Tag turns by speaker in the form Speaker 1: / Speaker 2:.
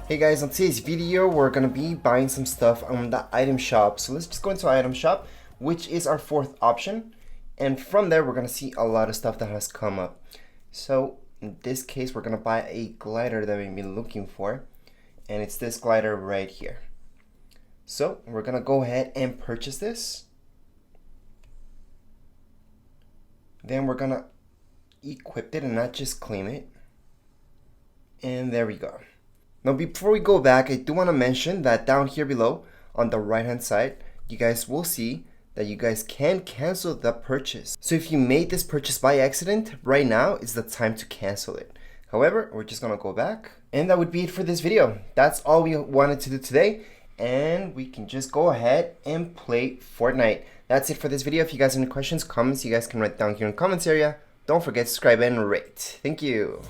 Speaker 1: Hey guys, on today's video we're gonna be buying some stuff on the item shop. So let's just go into item shop, which is our fourth option, and from there we're gonna see a lot of stuff that has come up. So in this case we're gonna buy a glider that we've been looking for, and it's this glider right here. So we're gonna go ahead and purchase this. Then we're gonna equip it and not just claim it. And there we go. Now before we go back, I do want to mention that down here below on the right hand side, you guys will see that you guys can cancel the purchase. So if you made this purchase by accident, right now is the time to cancel it. However, we're just going to go back. And that would be it for this video. That's all we wanted to do today. And we can just go ahead and play Fortnite. That's it for this video. If you guys have any questions, comments, you guys can write down here in the comments area. Don't forget to subscribe and rate. Thank you.